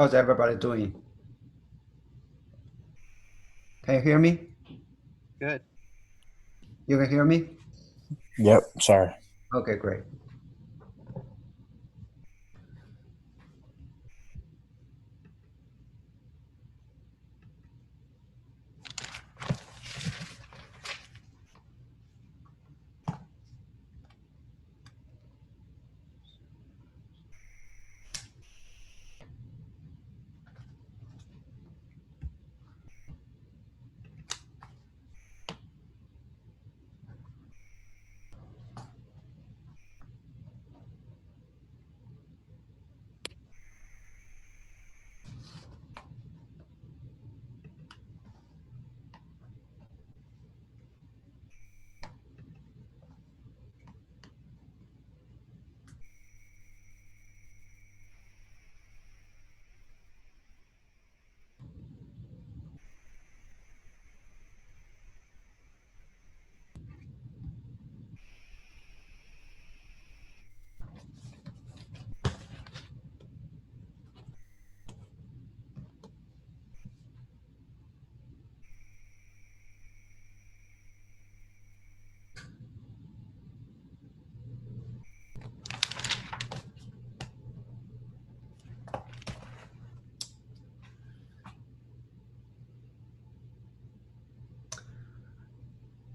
How's everybody doing? Can you hear me? Good. You can hear me? Yep, sorry. Okay, great.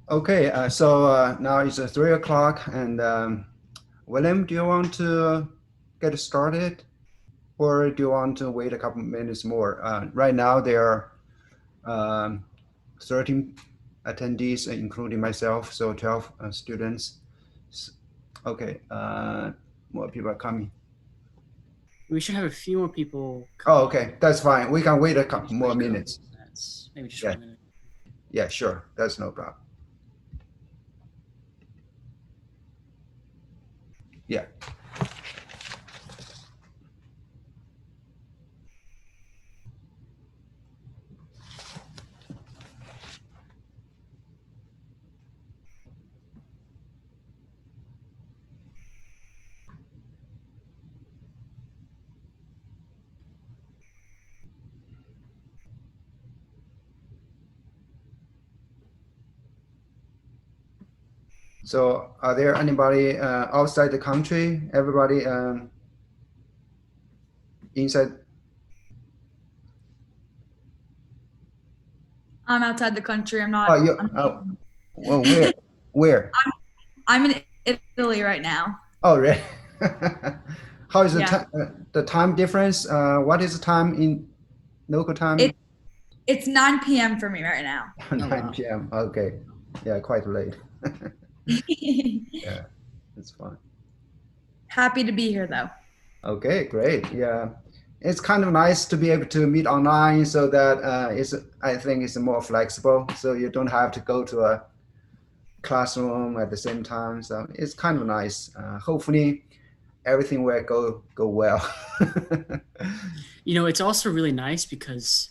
Okay, now it's 3 o'clock, and William, do you want to get started, or do you want to wait a couple minutes more? Right now, there are 13 attendees, including myself, so 12 students. S- Okay, more people are coming. We should have a few more people come Oh, on. okay, that's fine. We can wait a Maybe couple just more wait a couple minutes. minutes. Maybe just Yeah, 1 minute. yeah, sure. That's no problem. Yeah. So, are there anybody outside the country? Everybody inside? I'm outside the country. I'm Oh, not. you. I'm. Oh, well, where? Where? I'm in Italy right now. Oh, really? How is Yeah. the time difference? What is the time in local time? It it's 9 p.m. for me right now. Oh, wow. 9 p.m. Okay. Yeah, quite late. Yeah, it's fine. Happy to be here though. Okay, great. Yeah, it's kind of nice to be able to meet online so that I think it's more flexible. So you don't have to go to a classroom at the same time. So it's kind of nice. Hopefully, everything will go well. It's also really nice because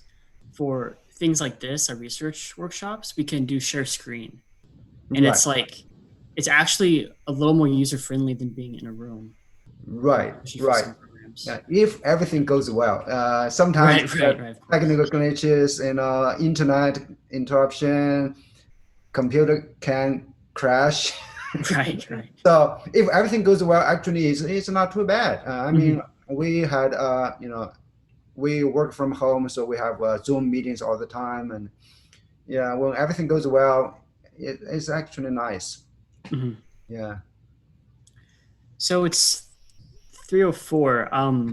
for things like this, our research workshops, we can do share screen. And Right, it's actually a little more user friendly than being in a room, right, especially for right. some programs. Yeah, if everything goes well. Sometimes Right, there right, are right. technical glitches and internet interruption, computer can crash. Right, right. So if everything goes well, actually, it's not too bad. I mean, Mhm. we had, we work from home, so we have Zoom meetings all the time, and yeah, when everything goes well, it's actually nice. Mhm. Yeah. So it's 3:04.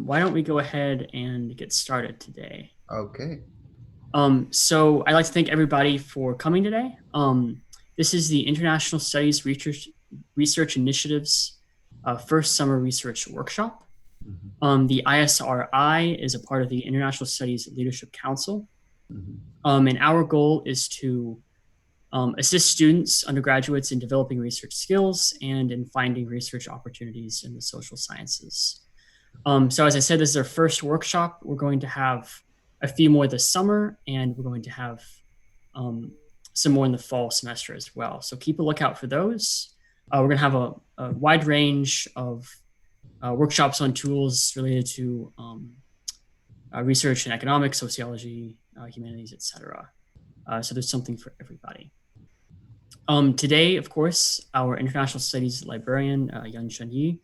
Why don't we go ahead and get started today? Okay. So I'd like to thank everybody for coming today. This is the International Studies Research Initiative's first summer research workshop. Mhm, The ISRI is a part of the International Studies Leadership Council. mhm, And our goal is to assist students, undergraduates in developing research skills and in finding research opportunities in the social sciences. So as I said, this is our first workshop. We're going to have a few more this summer, and we're going to have um, some more in the fall semester as well. So keep a lookout for those. We're going to have a wide range of workshops on tools related to research in economics, sociology, humanities, etc. So there's something for everybody. Today, of course, our international studies librarian, Yunshan Ye,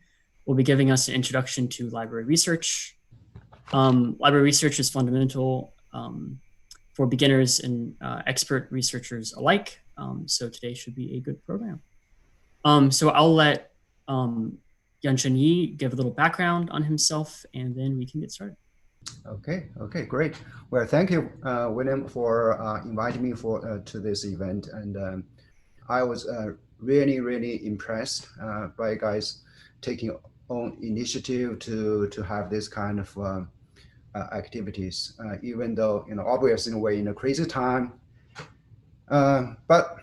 will be giving us an introduction to library research. Library research is fundamental for beginners and expert researchers alike. So today should be a good program. So I'll let Yunshan Ye give a little background on himself, and then we can get started. Okay, great. Well, thank you, William, for inviting me to this event. And I was really impressed by you guys taking own initiative to have this kind of activities, even though, obviously we're in a crazy time, but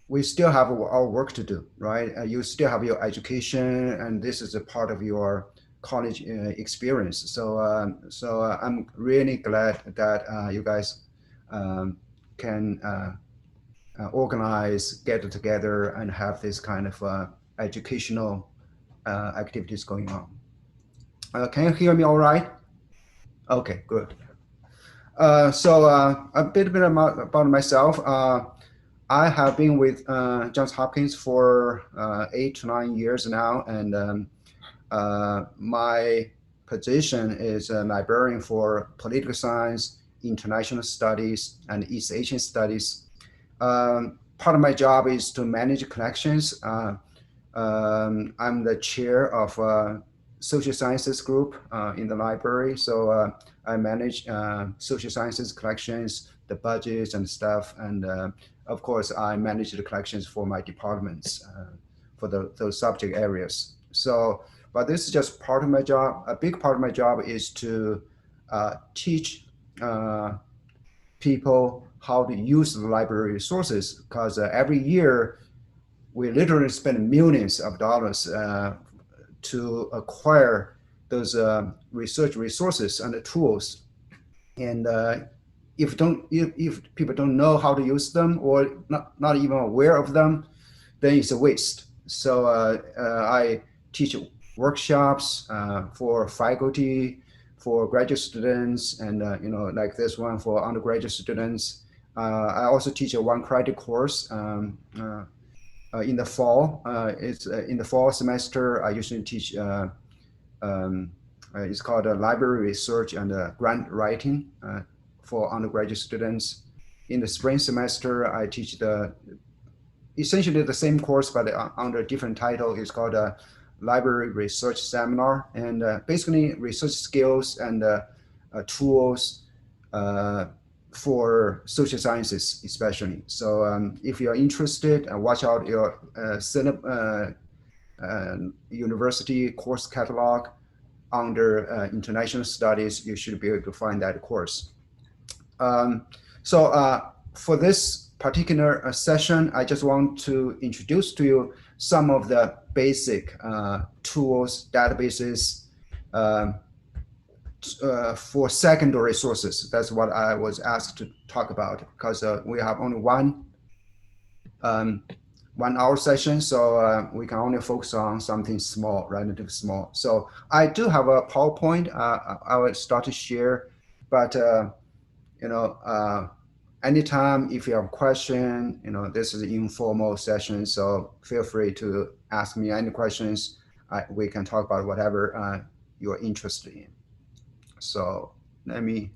we still have our work to do, right? You still have your education, and this is a part of your college experience. So I'm really glad that you guys can organize, get together, and have this kind of educational activities going on. Can you hear me all right? Okay, good. So a bit about myself. I have been with Johns Hopkins for 8 to 9 years now, and my position is a librarian for political science, international studies, and East Asian studies. Part of my job is to manage collections. I'm the chair of social sciences group in the library. So I manage social sciences collections, the budgets and stuff. And of course, I manage the collections for my departments for those subject areas. So, but this is just part of my job. A big part of my job is to teach people how to use the library resources, because every year we literally spend millions of dollars to acquire those research resources and the tools. And if people don't know how to use them, or not even aware of them, then it's a waste. So I teach workshops for faculty, for graduate students, and like this one for undergraduate students. I also teach a 1 credit course in the fall. It's in the fall semester. I usually teach. It's called library research and grant writing for undergraduate students. In the spring semester, I teach essentially the same course, but under a different title. It's called a library research seminar, and basically research skills and tools for social sciences, especially. So if you're interested, watch out your university course catalog under international studies. You should be able to find that course. So for this particular session, I just want to introduce to you some of the basic tools, databases for secondary sources. That's what I was asked to talk about, because we have only one 1 hour session, so we can only focus on something small, relatively small. So I do have a PowerPoint I will start to share, but anytime if you have a question, this is an informal session, so feel free to ask me any questions. We can talk about whatever you're interested in. So let me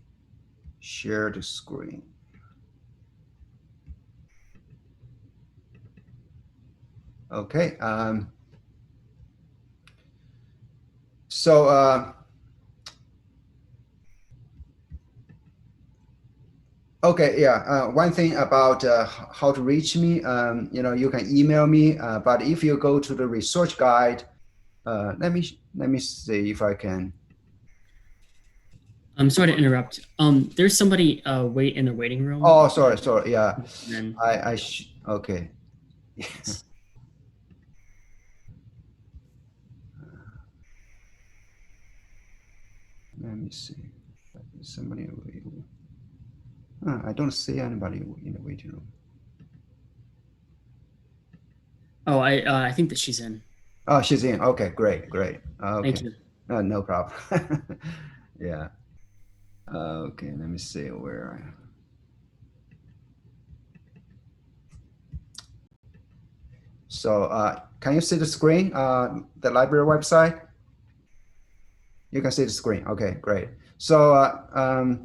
share the screen. Okay. Okay, yeah. One thing about how to reach me, you can email me, but if you go to the research guide, let me see if I can. I'm sorry to interrupt. There's somebody wait in the waiting room. Oh, sorry. Yeah, then okay. Let me see. Somebody. I don't see anybody in the waiting room. Oh, I think that she's in. Oh, she's in. Okay, great. Okay. Thank you. No problem. Yeah. Okay, let me see where. So can you see the screen, the library website? You can see the screen. Okay, great. So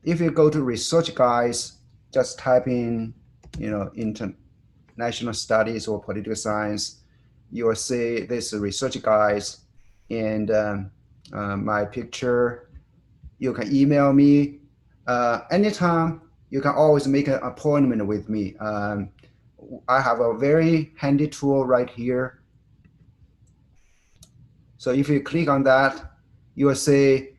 if you go to research guides, just type in, international studies or political science, you will see this research guides and my picture. You can email me anytime. You can always make an appointment with me. I have a very handy tool right here. So if you click on that, you will see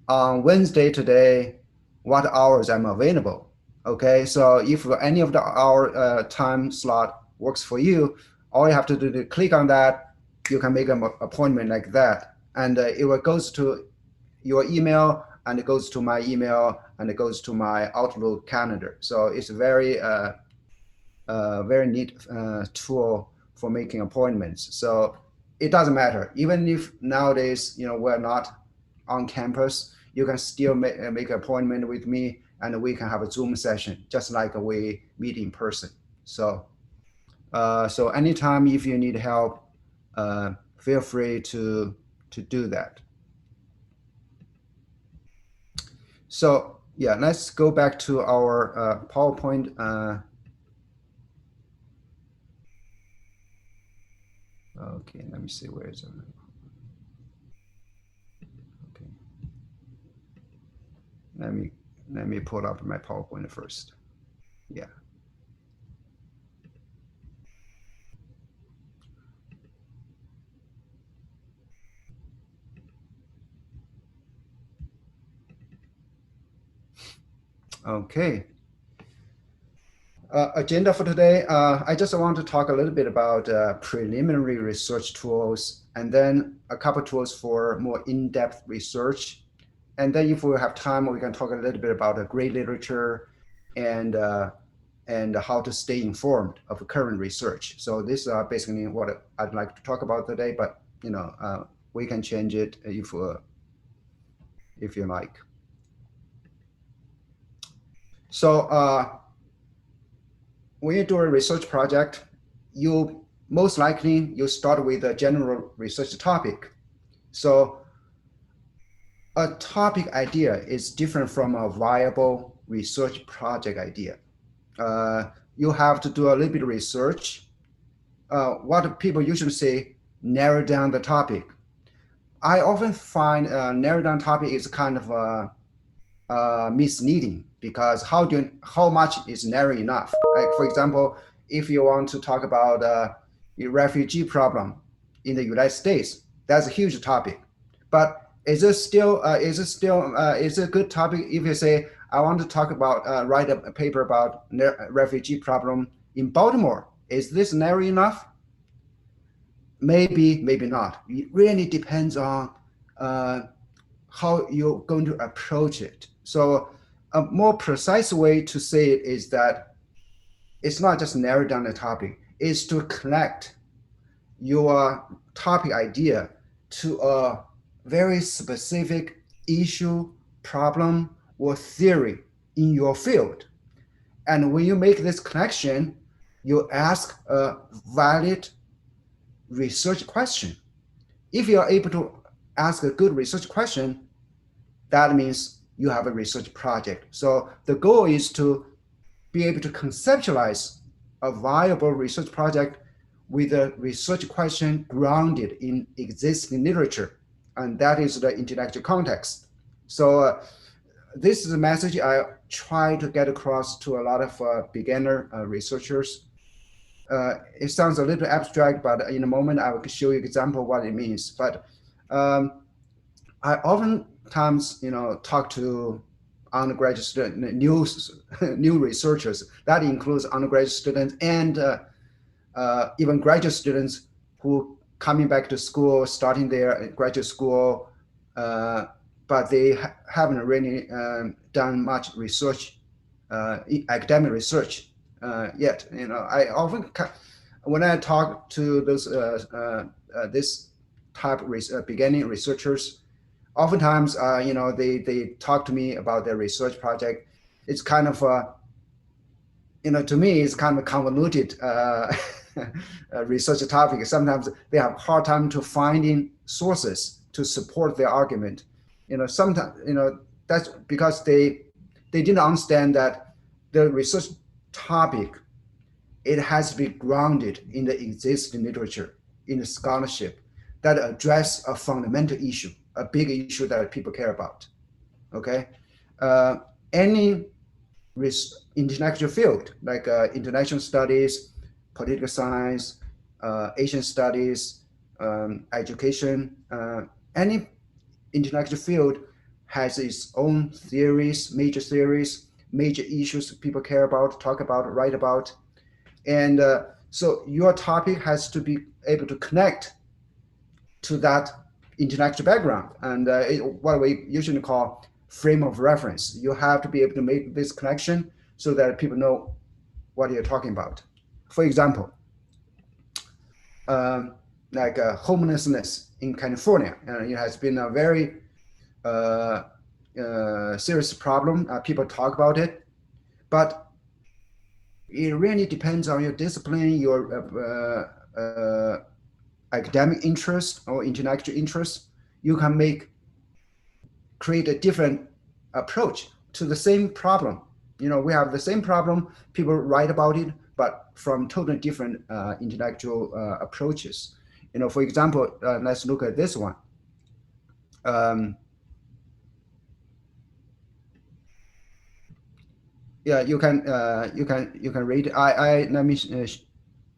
on Wednesday today, what hours I'm available. Okay, so if any of the hour time slot works for you, all you have to do is click on that. You can make an appointment like that, and it will goes to your email, and it goes to my email, and it goes to my Outlook calendar. So it's very neat tool for making appointments. So it doesn't matter, even if nowadays we're not on campus, you can still make an appointment with me, and we can have a Zoom session just like we meet in person. So so anytime if you need help, feel free to do that. So yeah, let's go back to our PowerPoint. Okay, let me see where is it. Okay, let me pull up my PowerPoint first. Yeah. Okay. Agenda for today, I just want to talk a little bit about preliminary research tools, and then a couple tools for more in-depth research. And then if we have time, we can talk a little bit about great literature and how to stay informed of current research. So these are basically what I'd like to talk about today, but we can change it if you like. So when you do a research project, you most likely you start with a general research topic. So a topic idea is different from a viable research project idea. You have to do a little bit of research. What people usually say, narrow down the topic. I often find narrow down topic is kind of misleading, because how much is narrow enough? Like for example, if you want to talk about the refugee problem in the United States, that's a huge topic. But is it a good topic if you say I want to talk about write a paper about refugee problem in Baltimore? Is this narrow enough? Maybe, maybe not. It really depends on how you're going to approach it. So a more precise way to say it is that it's not just narrow down the topic, it's to connect your topic idea to a very specific issue, problem, or theory in your field. And when you make this connection, you ask a valid research question. If you are able to ask a good research question, that means you have a research project. So the goal is to be able to conceptualize a viable research project with a research question grounded in existing literature. And that is the intellectual context. So this is a message I try to get across to a lot of beginner researchers. It sounds a little abstract, but in a moment I will show you an example of what it means. But I oftentimes, talk to undergraduate students, new researchers. That includes undergraduate students and even graduate students who coming back to school, starting their graduate school, but they haven't really done much research, academic research yet. I often, when I talk to those this type of beginning researchers, oftentimes, they talk to me about their research project. It's kind of, to me, it's kind of a convoluted research topic. Sometimes they have a hard time to finding sources to support their argument. Sometimes, that's because they didn't understand that the research topic, it has to be grounded in the existing literature, in the scholarship that address a fundamental issue, a big issue that people care about. Okay, any intellectual field like international studies, political science, Asian studies, education, any intellectual field has its own theories, major issues people care about, talk about, write about. And so your topic has to be able to connect to that intellectual background. And what we usually call frame of reference. You have to be able to make this connection so that people know what you're talking about. For example, like homelessness in California, it has been a very serious problem. People talk about it, but it really depends on your discipline, your academic interest or intellectual interest. You can create a different approach to the same problem. We have the same problem, people write about it, but from totally different intellectual approaches. For example, let's look at this one. Yeah, you can read.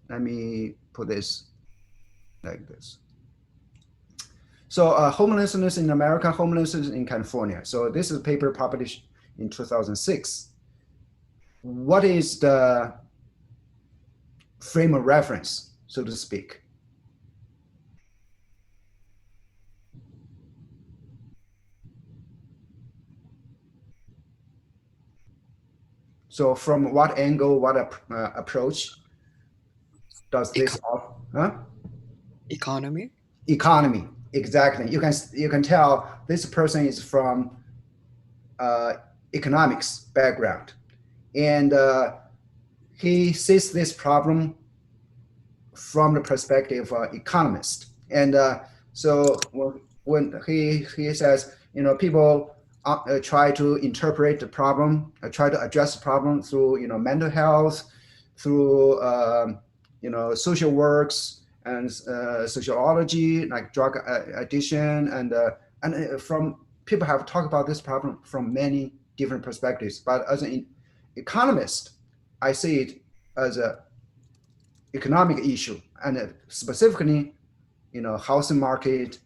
Let me put this like this. So homelessness in America, homelessness in California. So this is a paper published in 2006. What is the frame of reference, so to speak? So from what angle, what approach does this? Economy. Economy, exactly. You can tell this person is from economics background, and he sees this problem from the perspective of economist. And so when he says, people try to interpret the problem, try to address the problem through mental health, through social works and sociology, like drug addiction, and from people have talked about this problem from many different perspectives. But as an economist, I see it as a economic issue, and specifically, housing market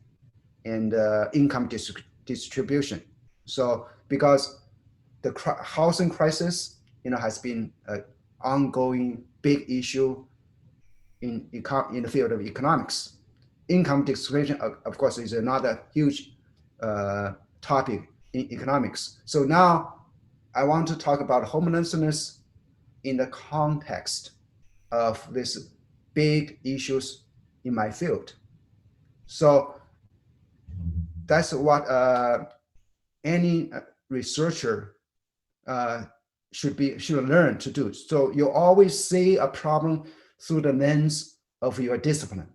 and income distribution. So because the housing crisis, has been an ongoing big issue in the field of economics. Income distribution, of course, is another huge topic in economics. So now I want to talk about homelessness in the context of these big issues in my field. So that's what any researcher should learn to do. So you always see a problem through the lens of your discipline.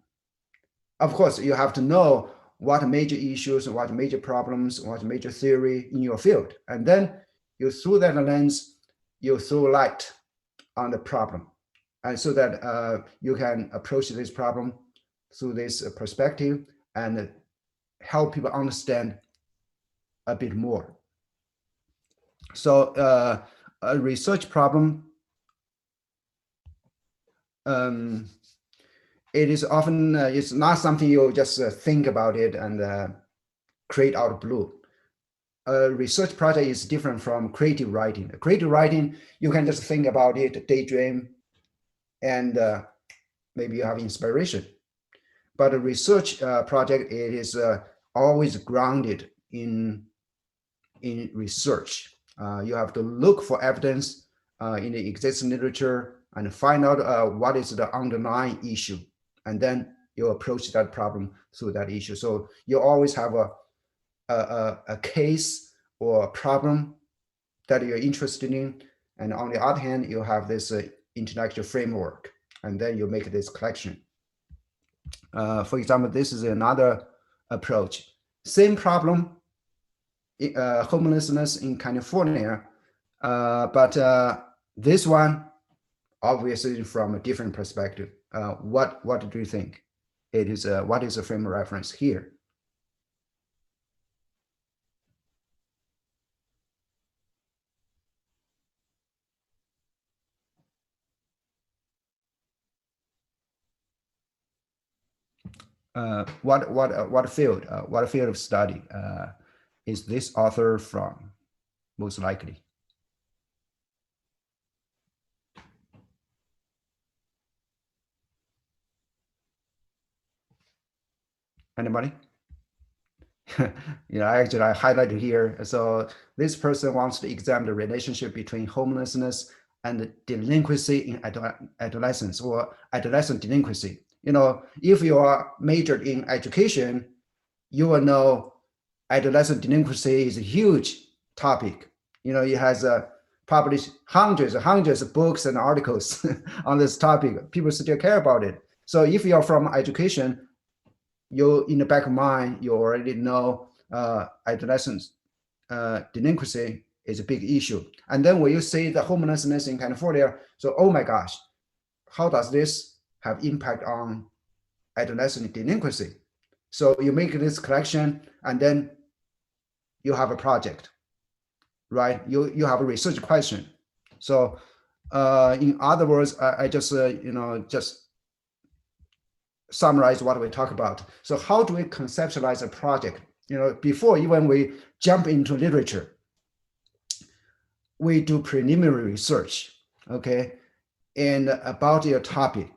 Of course, you have to know what major issues, what major problems, what major theory in your field. And then through that lens, you throw light on the problem. And so that you can approach this problem through this perspective and help people understand a bit more. So a research problem, it is often, it's not something you just think about it and create out of blue. A research project is different from creative writing. Creative writing, you can just think about it, daydream, and maybe you have inspiration. But a research project, it is always grounded in research. You have to look for evidence in the existing literature and find out what is the underlying issue, and then you approach that problem through that issue. So you always have a case or a problem that you're interested in. And on the other hand, you have this intellectual framework, and then you make this collection. For example, this is another approach. Same problem, homelessness in California, but this one obviously from a different perspective. What do you think? It is what is the frame of reference here? What field of study is this author from, most likely? Anybody? Actually, I highlighted here. So this person wants to examine the relationship between homelessness and delinquency in adolescence or adolescent delinquency. If you are majored in education, you will know adolescent delinquency is a huge topic. It has published hundreds of books and articles on this topic. People still care about it. So if you're from education, you in the back of mind, you already know adolescent delinquency is a big issue. And then when you see the homelessness in California, so oh my gosh, how does this have impact on adolescent delinquency? So you make this collection, and then you have a project, right? You have a research question. So in other words, I just just summarize what we talk about. So how do we conceptualize a project? Before even we jump into literature, we do preliminary research, okay, and about your topic.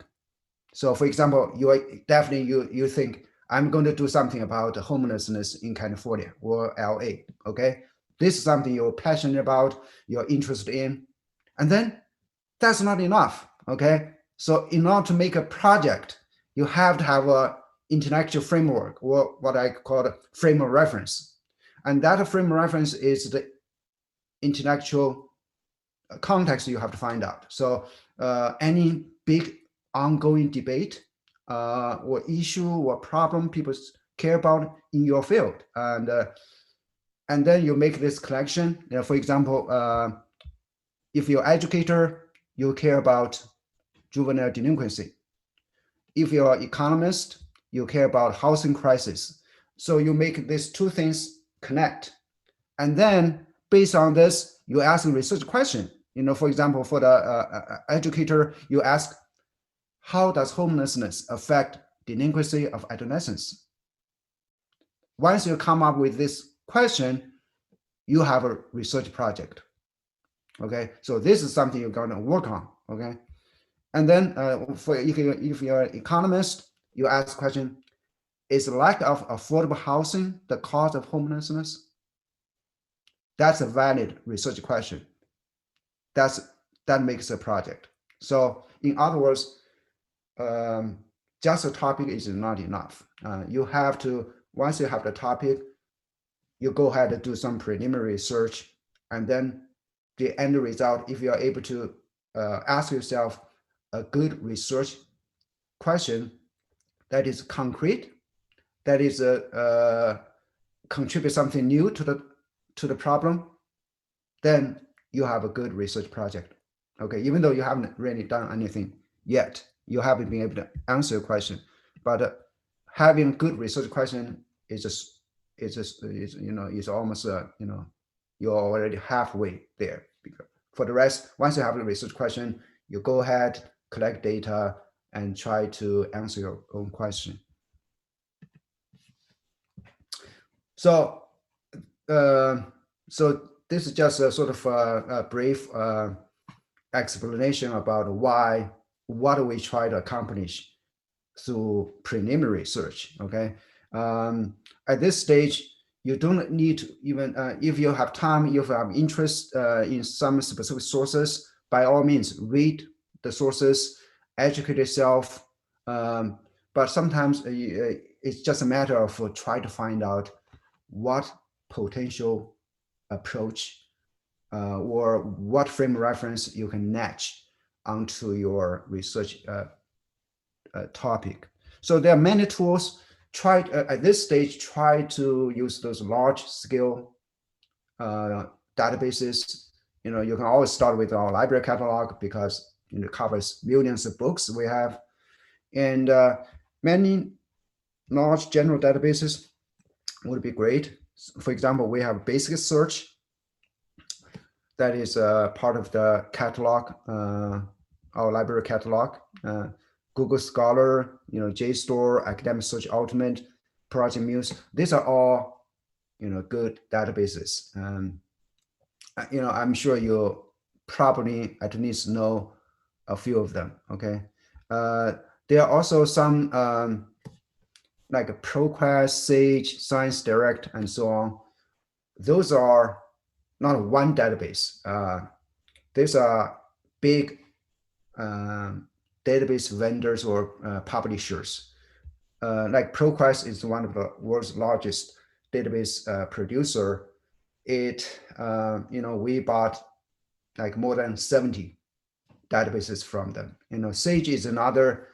So for example, you think, I'm going to do something about homelessness in California or LA, okay? This is something you're passionate about, you're interested in, and then that's not enough, okay? So in order to make a project, you have to have an intellectual framework, or what I call a frame of reference. And that frame of reference is the intellectual context you have to find out. So any big ongoing debate or issue or problem people care about in your field. And then you make this collection. For example, if you're an educator, you care about juvenile delinquency. If you're an economist, you care about housing crisis. So you make these two things connect. And then based on this, you ask a research question. For example, for the educator, you ask, how does homelessness affect delinquency of adolescents? Once you come up with this question, you have a research project. Okay, so this is something you're going to work on. Okay, and then if you're an economist, you ask the question, is lack of affordable housing the cause of homelessness? That's a valid research question. That makes a project. So in other words, just a topic is not enough. You have to, once you have the topic, you go ahead and do some preliminary research, and then the end result, if you are able to ask yourself a good research question that is concrete, that is contribute something new to the problem, then you have a good research project. Okay, even though you haven't really done anything yet, you haven't been able to answer a question, but having a good research question is almost you're already halfway there. Because for the rest, once you have the research question, you go ahead, collect data, and try to answer your own question. So, so this is just a sort of a brief explanation about what we try to accomplish through preliminary research. Okay, at this stage, you don't need to even if you have time, if you have interest in some specific sources, by all means read the sources, educate yourself. But sometimes it's just a matter of try to find out what potential approach or what frame of reference you can match onto your research topic. So there are many tools. Try at this stage, try to use those large scale databases. You can always start with our library catalog because it covers millions of books we have, and many large general databases would be great. For example, we have basic search that is part of the catalog, our library catalog. Google Scholar, JSTOR, Academic Search Ultimate, Project Muse. These are all, good databases. I'm sure you probably at least know a few of them. Okay. There are also some like ProQuest, Sage, Science Direct, and so on. Those are not one database. These are big database vendors or publishers. Like ProQuest is one of the world's largest database producer. We bought like more than 70 databases from them. Sage is another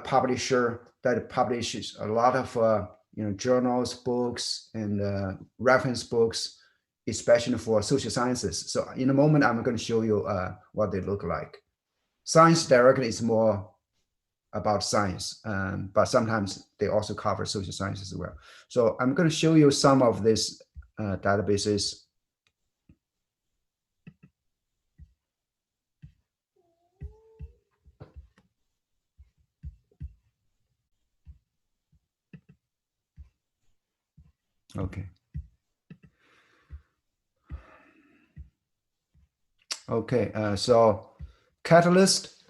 publisher that publishes a lot of journals, books, and reference books, especially for social sciences. So in a moment, I'm going to show you what they look like. Science Direct is more about science, but sometimes they also cover social science as well. So I'm going to show you some of these databases. Okay. Okay, so Catalyst,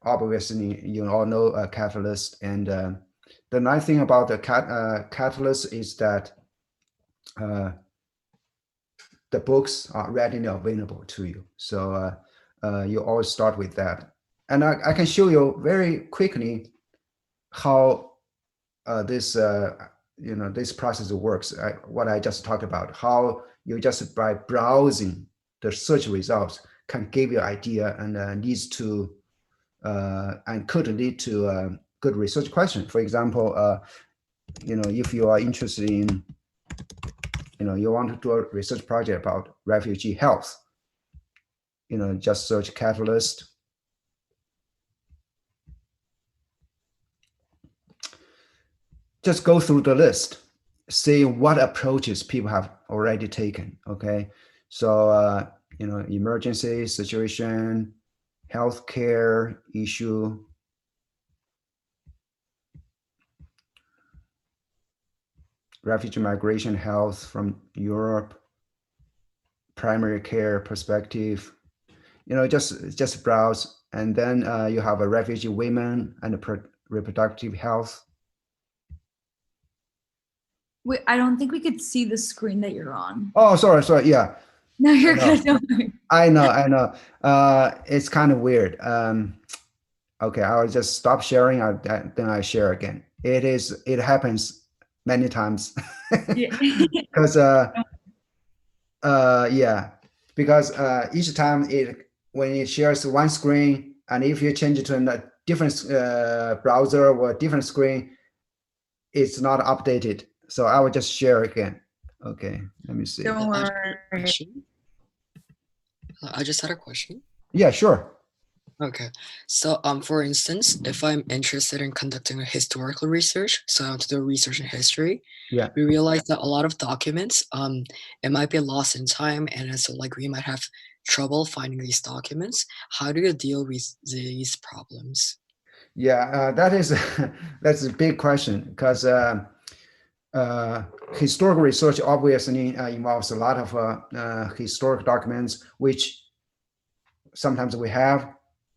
obviously you all know Catalyst, and the nice thing about the Catalyst is that the books are readily available to you. So you always start with that. And I can show you very quickly how this process works. What I just talked about, how you just by browsing the search results can give you an idea and leads to and could lead to a good research question. For example, if you are interested in, you want to do a research project about refugee health, just search Catalyst. Just go through the list, see what approaches people have already taken. Okay, so emergency situation, healthcare issue, refugee migration health from Europe, primary care perspective. Just browse, and then you have a refugee women and reproductive health. Wait, I don't think we could see the screen that you're on. Oh, sorry. Yeah. No, you're good. Don't worry. I know. It's kind of weird. Okay, I'll just stop sharing. Then I share again. It happens many times. Because because each time when it shares one screen, and if you change it to a different browser or a different screen, it's not updated. So I will just share again. Okay, let me see. Don't worry. I just had a question. Yeah, sure. Okay, so for instance, if I'm interested in conducting a historical research, so I want to do research in history, Yeah. we realize that a lot of documents, it might be lost in time, and so like we might have trouble finding these documents. How do you deal with these problems? Yeah, that's a big question, because historical research obviously involves a lot of historic documents, which sometimes we have,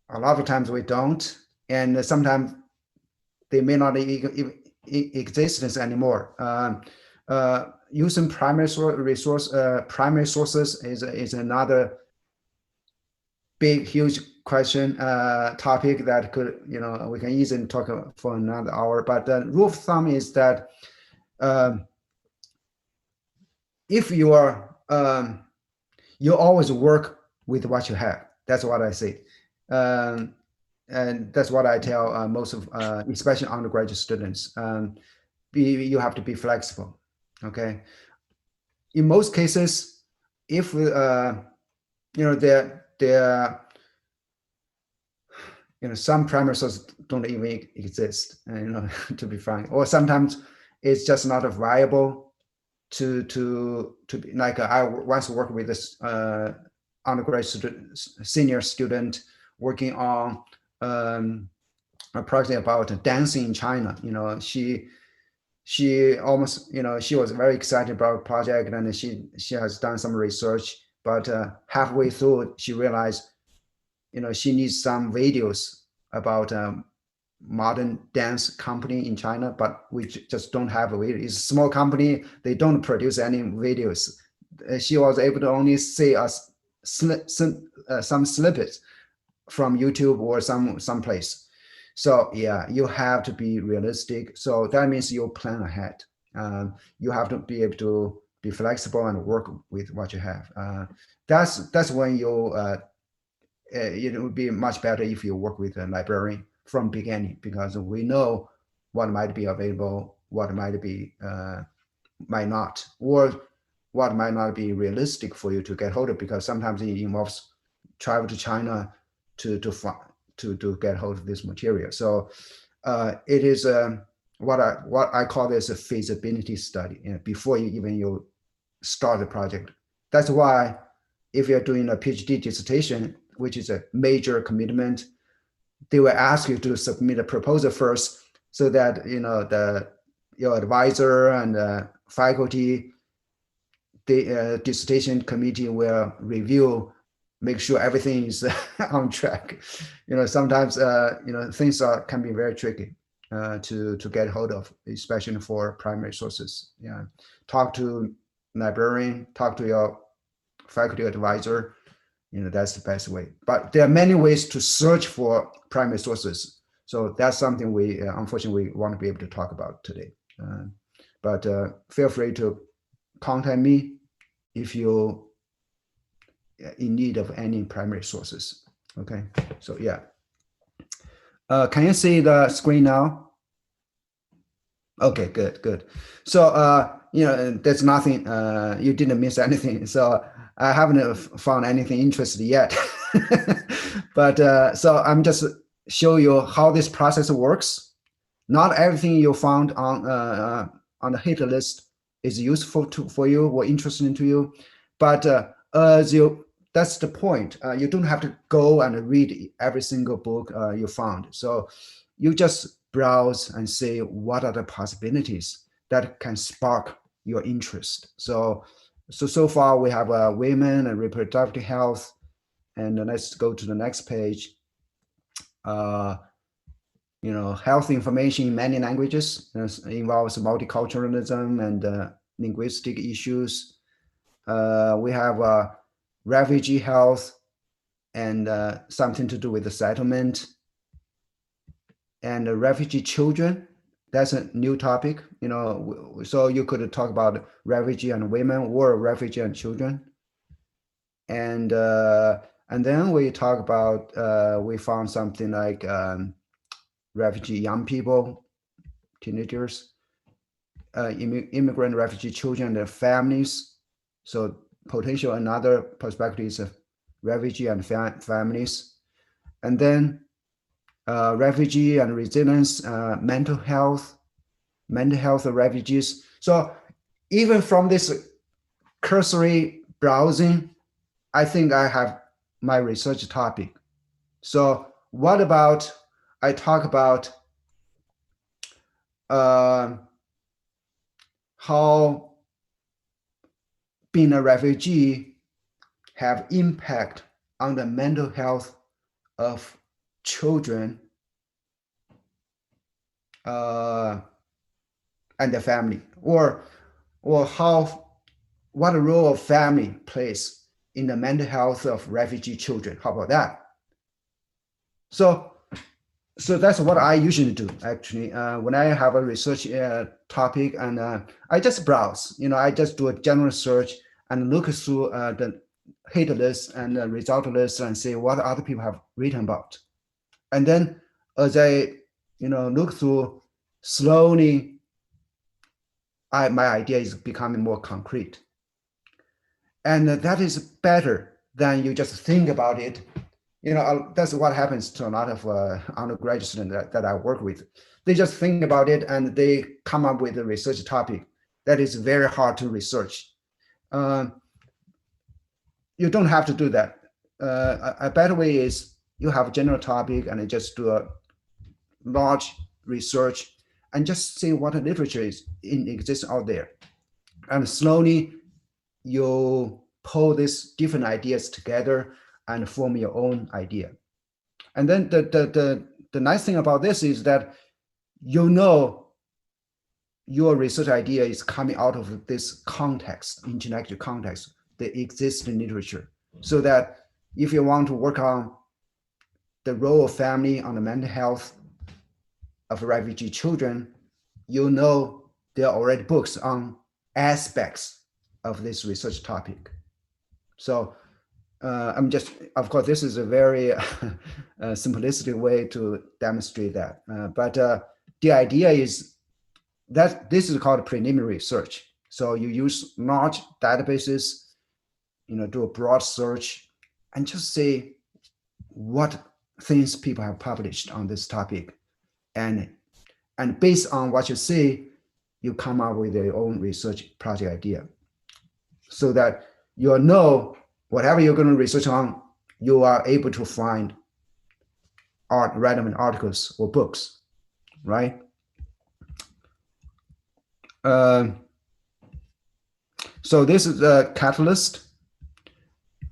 a lot of times we don't, and sometimes they may not exist anymore. Using primary sources is another big, huge question topic that could, we can easily talk for another hour. But the rule of thumb is that if you are, you always work with what you have. That's what I say. And that's what I tell most of, especially undergraduate students. You have to be flexible. Okay. In most cases, if there some primary sources don't even exist, to be frank, or sometimes it's just not viable to be like I once worked with this undergraduate student, senior student working on a project about dancing in China. She almost, she was very excited about the project, and she has done some research, but halfway through she realized, she needs some videos about modern dance company in China, but we just don't have a video. It's a small company. They don't produce any videos. She was able to only see us some snippets from YouTube or some place. So yeah, you have to be realistic. So that means you plan ahead. You have to be able to be flexible and work with what you have. That's when it would be much better if you work with a librarian from beginning, because we know what might be available, what might not, or what might not be realistic for you to get hold of, because sometimes it involves travel to China to get hold of this material. So it is what I call this a feasibility study, before you start the project. That's why if you're doing a PhD dissertation, which is a major commitment, they will ask you to submit a proposal first, so that your advisor and faculty, the dissertation committee will review, make sure everything is on track. Sometimes things can be very tricky to get hold of, especially for primary sources. Yeah, talk to librarian, talk to your faculty advisor. That's the best way. But there are many ways to search for primary sources. So that's something we unfortunately want to be able to talk about today. But feel free to contact me if you're in need of any primary sources. Okay, so yeah. Can you see the screen now? Okay, good. So there's nothing, you didn't miss anything. So I haven't found anything interesting yet. But so I'm just show you how this process works. Not everything you found on the hit list is useful for you or interesting to you, but that's the point. You don't have to go and read every single book you found. So you just browse and see what are the possibilities that can spark your interest. So far we have women and reproductive health, and let's go to the next page. Health information in many languages involves multiculturalism and linguistic issues. We have refugee health and something to do with the settlement. And refugee children, that's a new topic. So you could talk about refugee and women, or refugee and children. And then we talk about, we found something like refugee young people, teenagers, immigrant refugee children and their families. So potential another perspective is refugee and families. And then refugee and resilience, mental health of refugees. So even from this cursory browsing, I think I have my research topic. So what about I talk about how being a refugee have impact on the mental health of children and the family, or what role of family plays in the mental health of refugee children. How about that? So So that's what I usually do, actually. When I have a research topic, and I just browse, I just do a general search and look through the hit list and the result list and see what other people have written about. And then as I, look through, slowly, my idea is becoming more concrete. And that is better than you just think about it. That's what happens to a lot of undergraduate students that I work with. They just think about it and they come up with a research topic that is very hard to research. You don't have to do that. A better way is you have a general topic and you just do a large research and just see what literature exists out there. And slowly you pull these different ideas together and form your own idea. And then the nice thing about this is that your research idea is coming out of this context, intellectual context that exists in literature. So that if you want to work on the role of family on the mental health of refugee children, there are already books on aspects of this research topic. So of course, this is a very simplistic way to demonstrate that. But the idea is that this is called preliminary research. So you use large databases, do a broad search and just see what things people have published on this topic. And based on what you see, you come up with your own research project idea so that you know whatever you're going to research on, you are able to find relevant articles or books, right? So this is the catalyst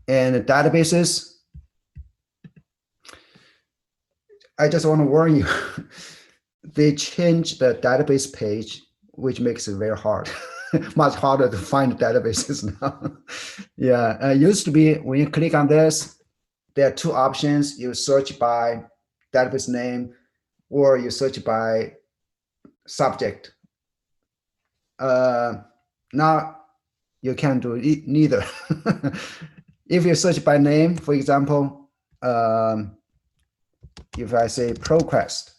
and the databases. I just want to warn you, they changed the database page, which makes it very hard. Much harder to find databases now. Yeah, it used to be when you click on this, there are two options. You search by database name or you search by subject. Now you can do neither. If you search by name, for example, if I say ProQuest,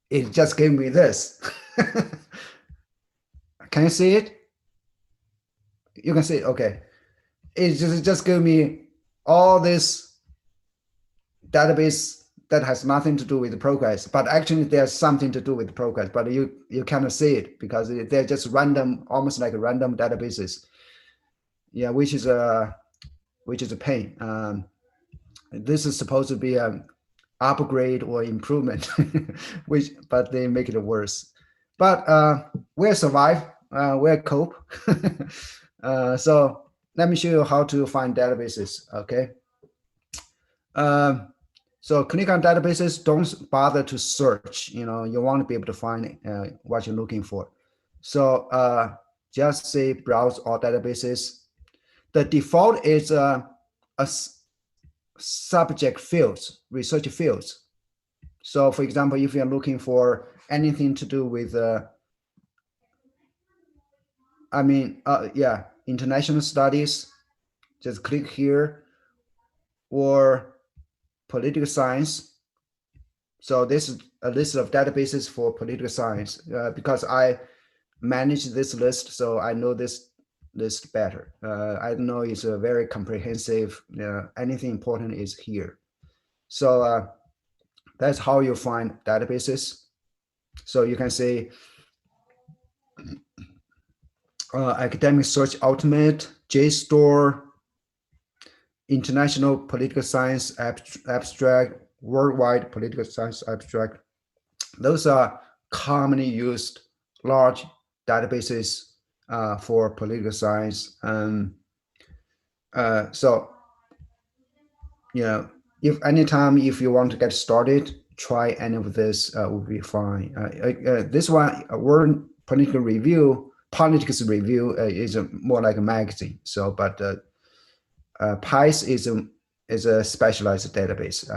it just gave me this. Can you see it? You can see it, okay. It just gave me all this database that has nothing to do with the ProQuest, but actually there's something to do with ProQuest, but you cannot see it because they're just random, almost like random databases. Yeah, which is a pain. This is supposed to be an upgrade or improvement, but they make it worse. But we'll survive, we'll cope. So let me show you how to find databases, okay? So click on databases, don't bother to search, you want to be able to find what you're looking for. So just say browse all databases. The default is a subject fields, research fields. So for example, if you're looking for anything to do with, international studies, just click here, or political science. So this is a list of databases for political science because I manage this list, so I know this list better. I know it's a very comprehensive, anything important is here. So that's how you find databases. So you can say academic search ultimate, JSTOR, international political science abstract, worldwide political science abstract. Those are commonly used large databases for political science. So, if you want to get started, try any of this will be fine. This one, World Politics Review is more like a magazine. So, but PICE is is a specialized database.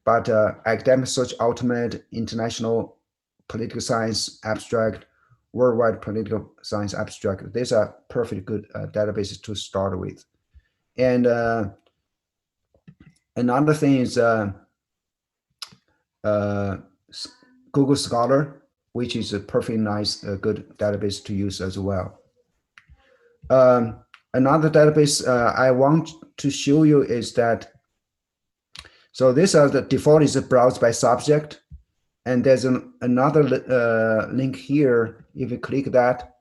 But academic search ultimate, international political science abstract, worldwide political science abstract, these are perfectly good databases to start with. And another thing is Google Scholar, which is a perfectly nice, good database to use as well. Another database I want to show you is that, so these are the default is browse by subject. And there's another link here. If you click that,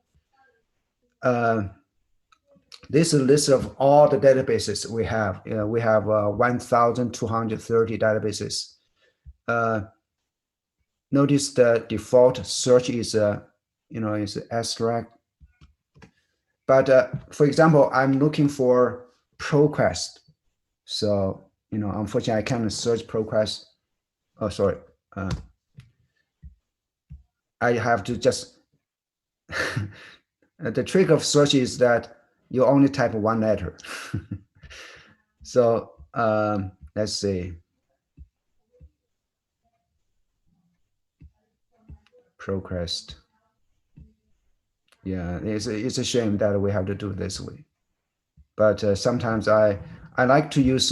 this is a list of all the databases we have. We have 1,230 databases. Notice the default search is, is abstract. But for example, I'm looking for ProQuest. So, unfortunately, I can't search ProQuest. Oh, sorry. I have to just, the trick of search is that you only type one letter. So let's see. ProQuest. Yeah, it's a shame that we have to do this way. But sometimes I like to use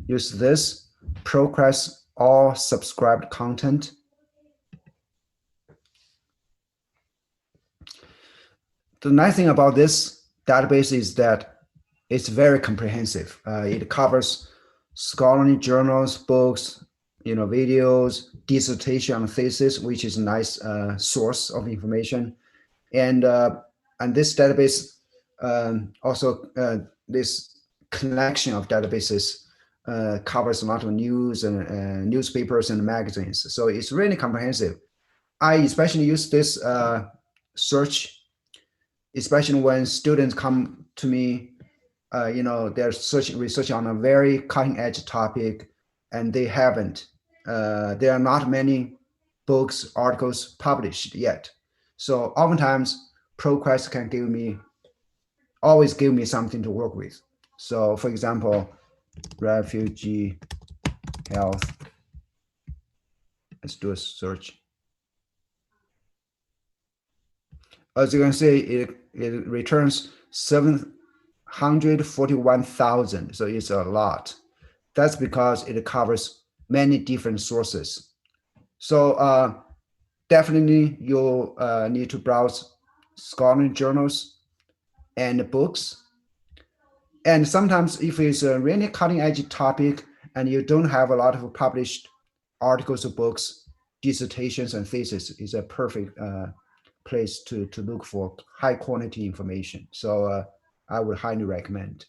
this ProQuest all subscribed content. The nice thing about this database is that it's very comprehensive. It covers scholarly journals, books, videos, dissertation, thesis, which is a nice source of information. And this database also, this collection of databases covers a lot of news and newspapers and magazines. So it's really comprehensive. I especially use this search, especially when students come to me, they're researching on a very cutting edge topic, and they haven't. There are not many books, articles published yet. So oftentimes, ProQuest can always give me something to work with. So for example, refugee health. Let's do a search. As you can see, it returns 741,000. So it's a lot. That's because it covers many different sources. So definitely you'll need to browse scholarly journals and books. And sometimes if it's a really cutting edge topic and you don't have a lot of published articles or books, dissertations and theses is a perfect place to look for high quality information. So I would highly recommend.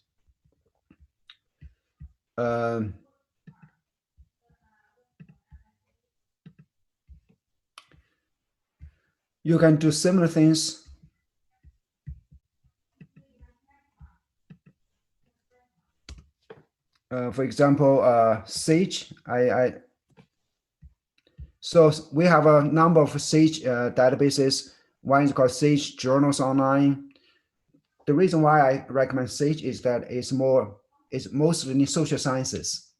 You can do similar things. For example, Sage. So we have a number of Sage databases. One is called Sage Journals Online. The reason why I recommend Sage is that it's mostly in social sciences.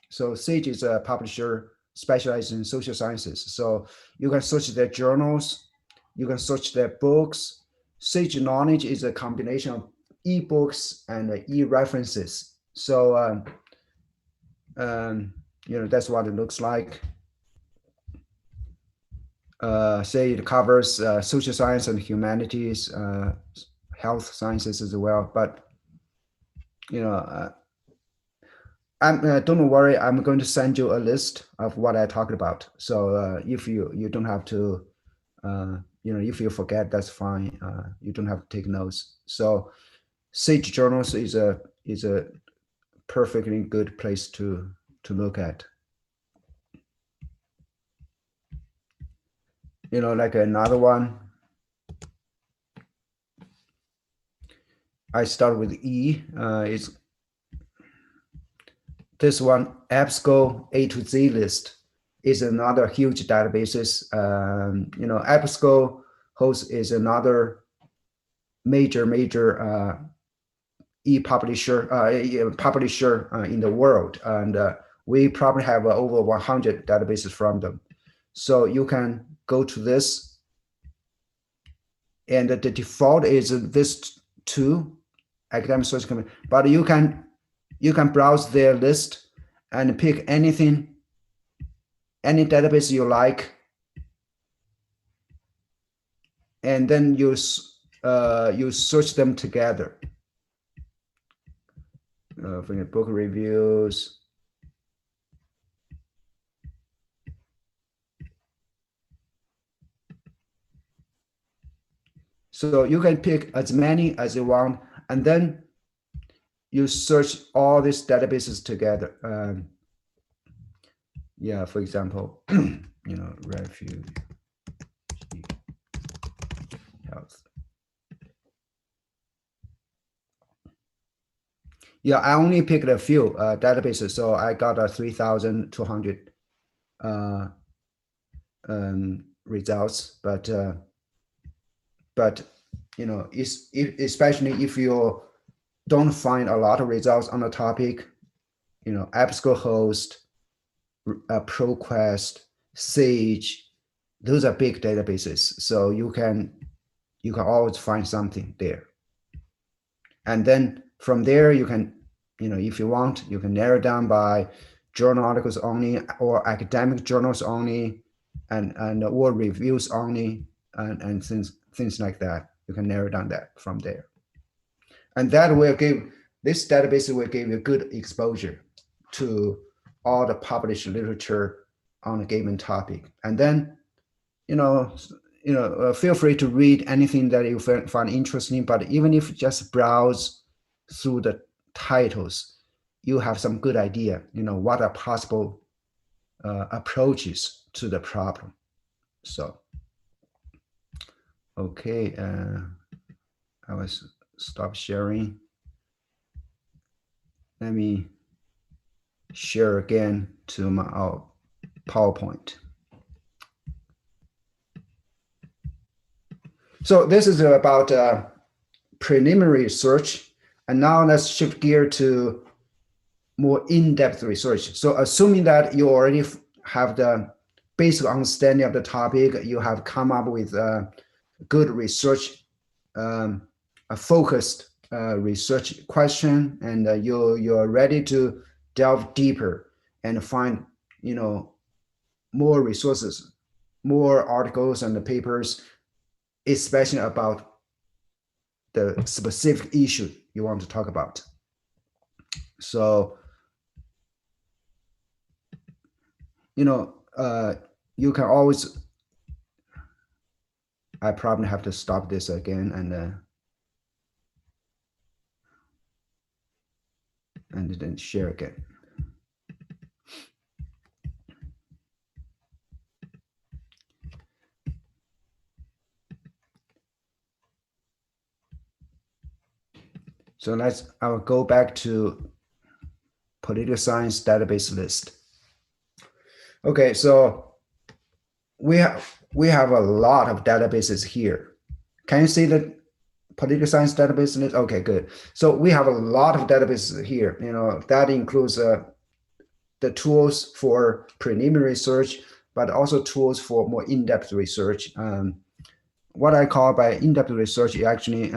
So Sage is a publisher specialized in social sciences. So you can search their journals, you can search their books. Sage Knowledge is a combination of ebooks and e-references. So that's what it looks like. Say it covers social science and humanities, health sciences as well. But don't worry, I'm going to send you a list of what I talked about. So if you don't have to, if you forget, that's fine. You don't have to take notes. So Sage Journals is a perfectly good place to look at. Like another one, I start with E. It's this one, EBSCO A to Z list is another huge databases. EBSCO host is another major publisher in the world, and we probably have over 100 databases from them. So you can go to this, and the default is this 2, academic search company. But you can browse their list and pick anything, any database you like, and then you search them together. For your book reviews. So you can pick as many as you want, and then you search all these databases together. Yeah, for example, refugee health. Yeah, I only picked a few databases, so I got 3,200 results. But especially if you don't find a lot of results on the topic, EBSCOhost, ProQuest, Sage, those are big databases. So you can always find something there. And then from there, you can, if you want, you can narrow down by journal articles only, or academic journals only, and or reviews only, and things like that. You can narrow down that from there. And that will give, this database will give you good exposure to all the published literature on a given topic. And then, feel free to read anything that you find interesting, but even if you just browse through the titles, you have some good idea, what are possible approaches to the problem. So, okay, I will stop sharing. Let me share again to our PowerPoint. So this is about preliminary research, and now let's shift gear to more in-depth research. So assuming that you already have the basic understanding of the topic, you have come up with a good research, a focused research question, and you're ready to delve deeper and find, more resources, more articles and the papers, especially about the specific issue you want to talk about. So, you can always, I probably have to stop this again and then share again. So I will go back to political science database list. Okay, so we have a lot of databases here. Can you see the political science database list? Okay, good. So we have a lot of databases here. That includes the tools for preliminary research, but also tools for more in-depth research. What I call by in-depth research is actually,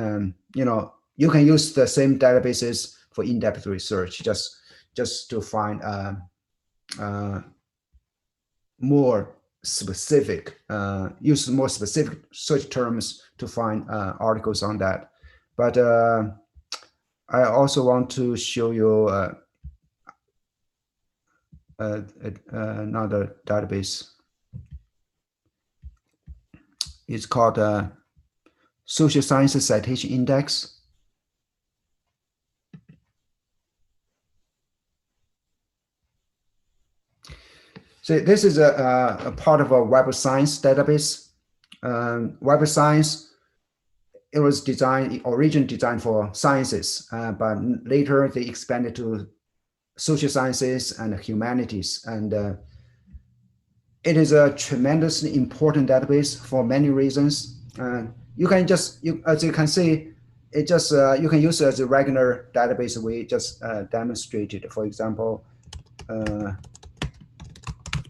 you can use the same databases for in-depth research, just to find more specific, use more specific search terms to find articles on that. But I also want to show you another database. It's called Social Sciences Citation Index. So this is a part of a Web of Science database. Web of Science, it was originally designed for sciences, but later they expanded to social sciences and humanities. And it is a tremendously important database for many reasons. You can as you can see, it just you can use it as a regular database we just demonstrated. For example,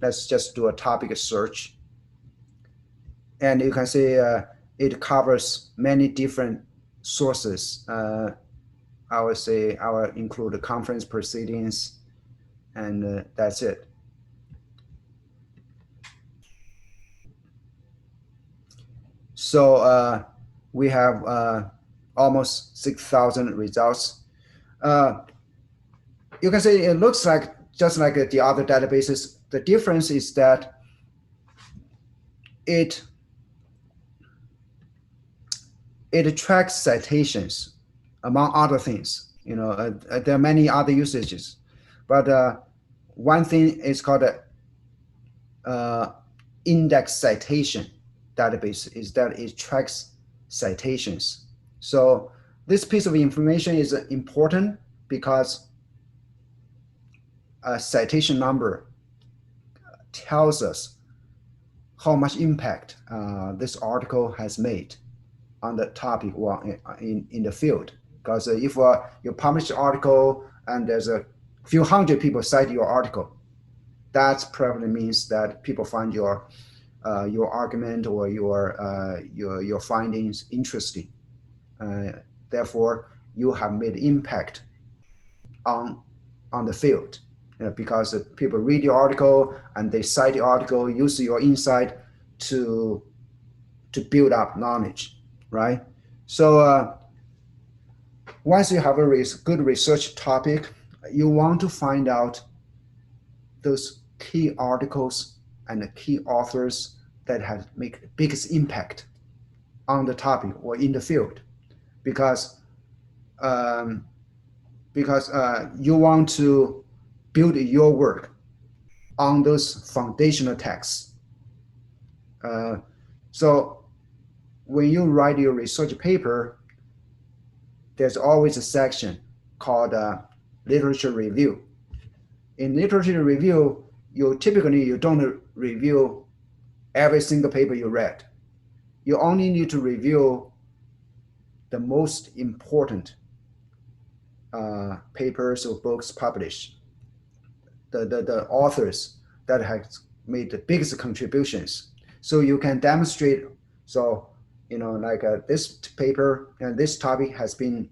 let's just do a topic search, and you can see it covers many different sources. I would say I will include the conference proceedings, and that's it. So we have almost 6,000 results. You can say it looks like just like the other databases. The difference is that it tracks citations, among other things. There are many other usages, but one thing is called index citation database, is that it tracks citations. So this piece of information is important because a citation number tells us how much impact this article has made on the topic or in the field. Because if you publish an article and there's a few hundred people cite your article, that probably means that people find your argument or your findings interesting. Therefore, you have made impact on the field, because people read your article and they cite the article, use your insight to build up knowledge, right? So once you have a good research topic, you want to find out those key articles and the key authors that have made the biggest impact on the topic or in the field, because you want to build your work on those foundational texts. So when you write your research paper, there's always a section called literature review. In literature review, you don't review every single paper you read. You only need to review the most important papers or books published, the authors that have made the biggest contributions. So you can demonstrate, like this paper and this topic has been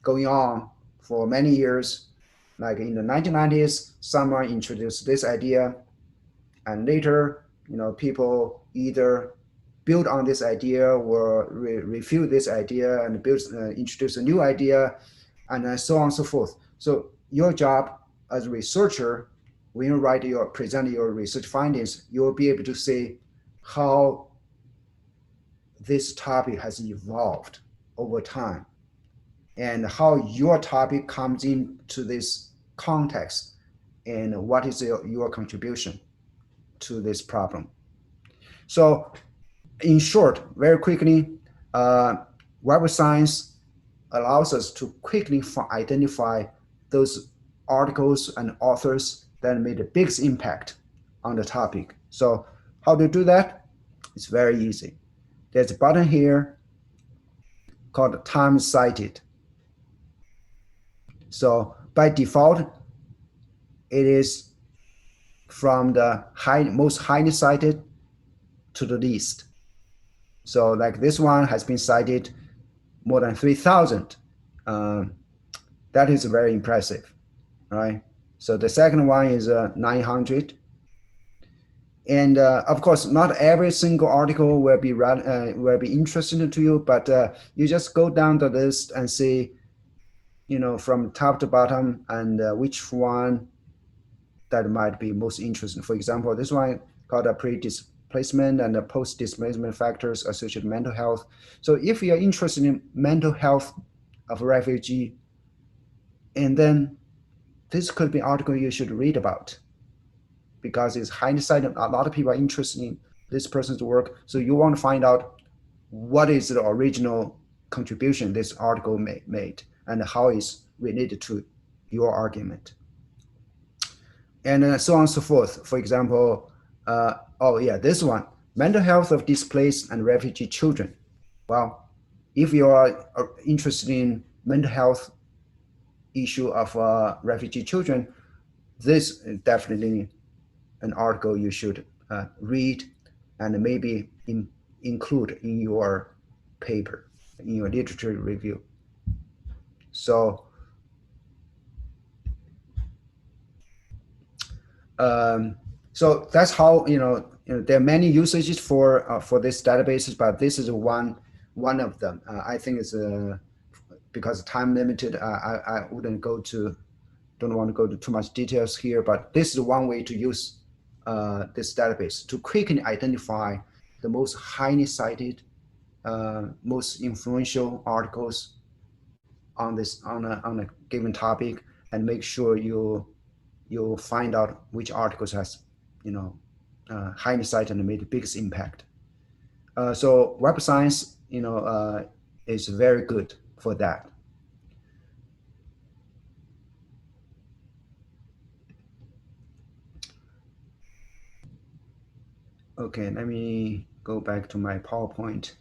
going on for many years. Like in the 1990s, someone introduced this idea, and later, people either build on this idea or refute this idea and introduce a new idea, and so on and so forth. So your job as a researcher, when you present your research findings, you'll be able to see how this topic has evolved over time, and how your topic comes into this context, and what is your contribution to this problem. So in short, very quickly, Web of Science allows us to quickly identify those articles and authors that made the biggest impact on the topic. So how to do that? It's very easy. There's a button here called Time Cited. So by default, it is from the most highly cited to the least. So like this one has been cited more than 3,000. That is very impressive, right? So the second one is 900. And of course, not every single article will be interesting to you, but you just go down the list and see, from top to bottom, and which one that might be most interesting. For example, this one called a pre-displacement and the post-displacement factors associated with mental health. So if you're interested in mental health of a refugee, and then this could be an article you should read about, because it's highly cited. A lot of people are interested in this person's work. So you want to find out what is the original contribution this article made, and how it's related to your argument. And so on and so forth. For example, this one, mental health of displaced and refugee children. Well, if you are interested in mental health issue of refugee children, this is definitely an article you should read and maybe include in your paper, in your literature review. So so that's how, there are many usages for this databases, but this is one of them. I think it's because time limited. I wouldn't don't want to go to too much details here, but this is one way to use this database to quickly identify the most highly cited, most influential articles on a given topic, and make sure you find out which articles has highly cited and made the biggest impact. So Web of Science, is very good for that. Okay, let me go back to my PowerPoint.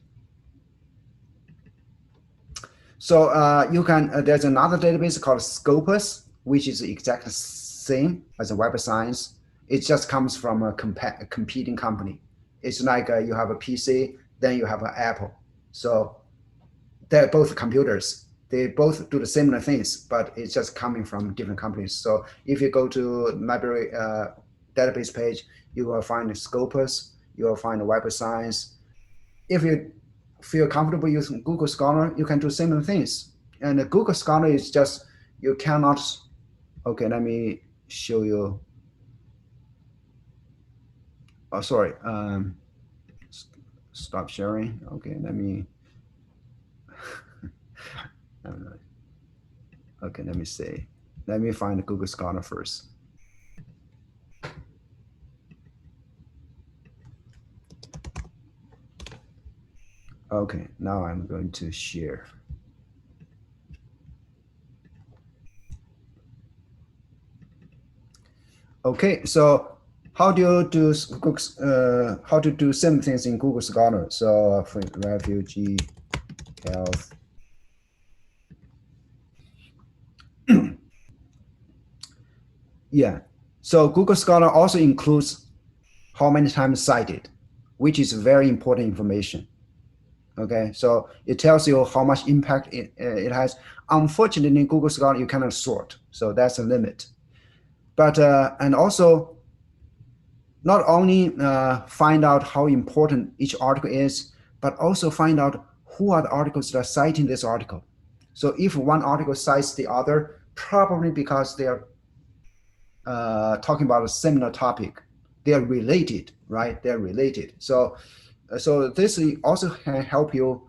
So you can, there's another database called Scopus, which is the exact same as a Web of Science. It just comes from a competing company. It's like you have a PC, then you have an Apple. So they're both computers. They both do the similar things, but it's just coming from different companies. So if you go to library database page, you will find Scopus, you will find Web of Science. If you feel comfortable using Google Scholar, you can do similar things. And Google Scholar is just, you cannot, okay, let me show you. Oh, sorry, stop sharing. Okay, let me, okay, let me see. Let me find Google Scholar first. Okay, now I'm going to share. Okay, so how do you do how to do same things in Google Scholar? So for refugee health. Yeah, so Google Scholar also includes how many times cited, which is very important information. Okay, so it tells you how much impact it has. Unfortunately, in Google Scholar, you cannot sort, so that's a limit. But and also, not only find out how important each article is, but also find out who are the articles that are citing this article. So if one article cites the other, probably because they are talking about a similar topic, they are related, right? They're related. So this also can help you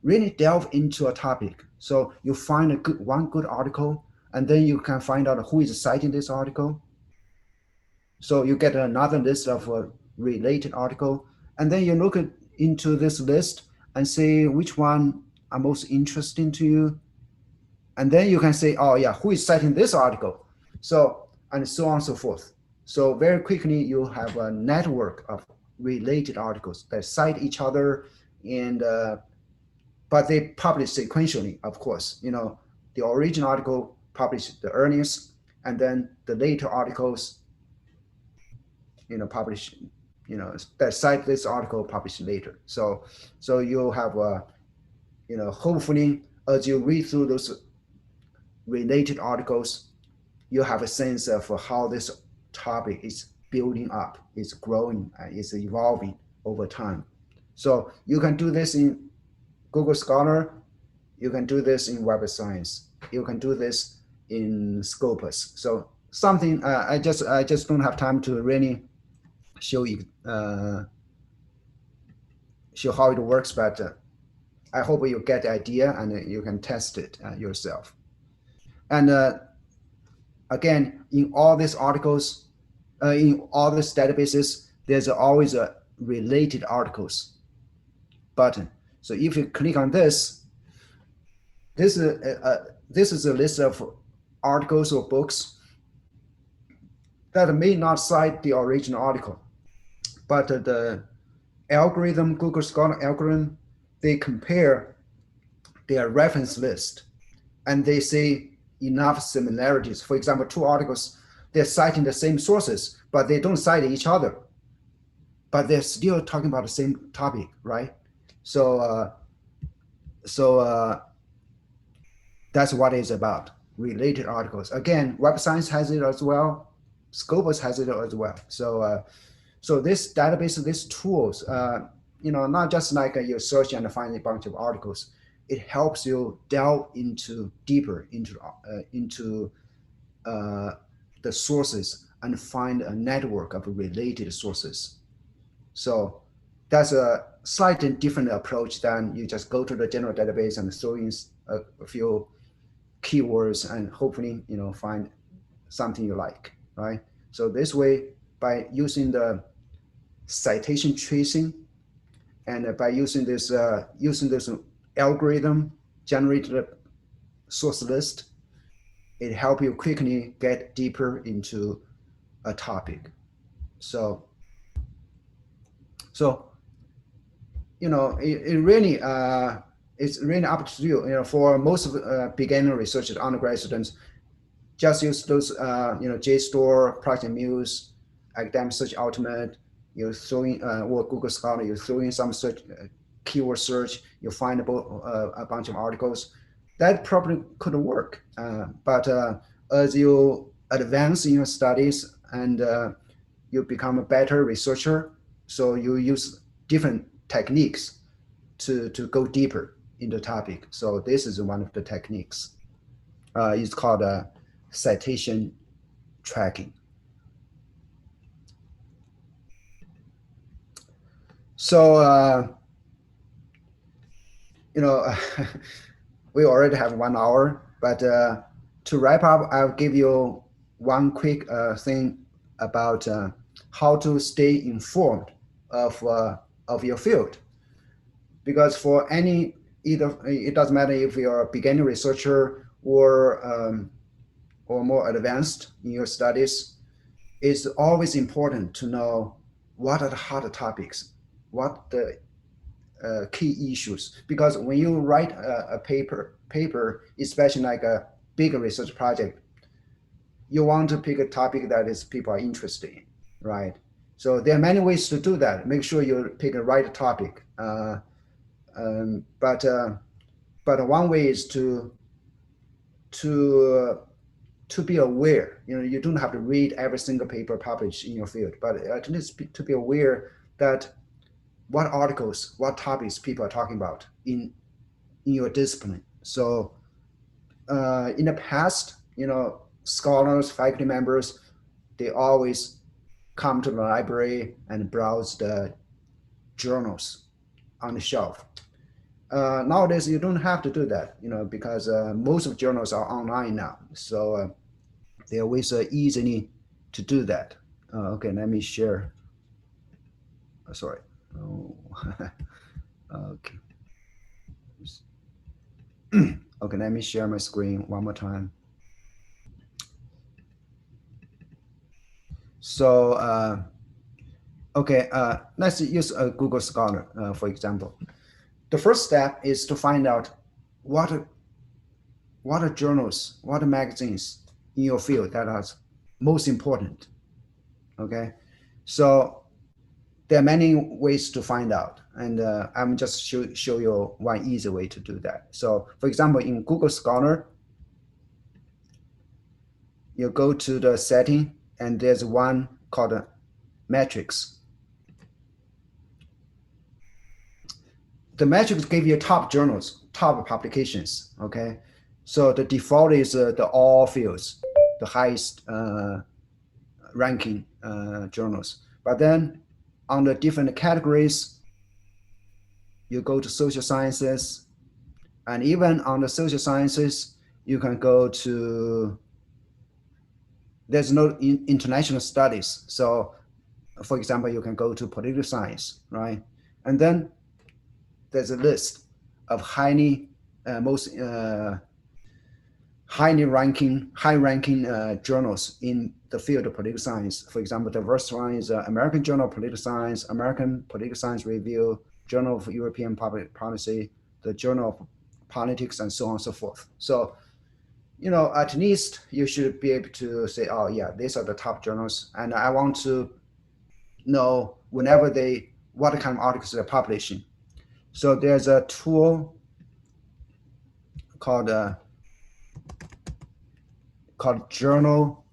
really delve into a topic. So you find one good article, and then you can find out who is citing this article. So you get another list of related article, and then you look into this list and see which one are most interesting to you. And then you can say, oh yeah, who is citing this article? So, and so on and so forth. So very quickly, you have a network of related articles that cite each other, and but they publish sequentially, of course. The original article published the earliest, and then the later articles, publish, that cite this article published later. So you'll have, hopefully, as you read through those related articles, you have a sense of how this topic is building up, is growing, is evolving over time. So you can do this in Google Scholar, you can do this in Web of Science, you can do this in Scopus. So something I just don't have time to really show you show how it works, but I hope you get the idea and you can test it yourself. And again, in all these articles, in all these databases, there's always a related articles button. So if you click on this, this is a list of articles or books that may not cite the original article, but the algorithm, Google Scholar algorithm, they compare their reference list, and they see enough similarities. For example, two articles, they're citing the same sources, but they don't cite each other. But they're still talking about the same topic, right? So, that's what it's about, related articles. Again, Web Science has it as well. Scopus has it as well. So this database, these tools, not just like you search and find a bunch of articles. It helps you delve deeper into the sources and find a network of related sources. So that's a slightly different approach than you just go to the general database and throw in a few keywords and hopefully find something you like, right? So this way, by using the citation tracing and by using this algorithm generated source list, it helps you quickly get deeper into a topic. So it really it's really up to you. For most of beginner researchers, undergraduate students, just use those JSTOR, Project Muse, Academic Search Ultimate. You throw in or Google Scholar. You throw in some search keyword search. You find a bunch of articles. That probably could work. But as you advance in your studies and you become a better researcher, so you use different techniques to go deeper in the topic. So this is one of the techniques. It's called citation tracking. So we already have 1 hour, but to wrap up, I'll give you one quick thing about how to stay informed of your field. Because for it doesn't matter if you're a beginner researcher or more advanced in your studies, it's always important to know what are the hot topics, what the key issues. Because when you write a paper, especially like a big research project, you want to pick a topic that people are interested in, right? So there are many ways to do that. Make sure you pick the right topic. But one way is to be aware. You don't have to read every single paper published in your field, but at least to be aware that what articles, what topics people are talking about in your discipline. So in the past, scholars, faculty members, they always come to the library and browse the journals on the shelf. Nowadays, you don't have to do that, because most of journals are online now. So there are ways easily to do that. Okay, let me share. Sorry. Oh. Okay. Okay, let me share my screen one more time. So, okay, let's use Google Scholar, for example. The first step is to find out what are journals, what are magazines in your field that are most important, okay? So there are many ways to find out, and I'm just show you one easy way to do that. So for example, in Google Scholar, you go to the setting, and there's one called metrics. The metrics give you top journals, top publications, okay? So the default is the all fields, the highest ranking journals. But then on the different categories, you go to social sciences, and even on the social sciences, you can go to, there's no international studies. So for example, you can go to political science, right? And then there's a list of high ranking journals in the field of political science. For example, the first one is American Journal of Political Science, American Political Science Review, Journal of European Public Policy, the Journal of politics, and so on and so forth. So, you know, at least you should be able to say, oh yeah, these are the top journals, and I want to know whenever what kind of articles they're publishing. So there's a tool called Journal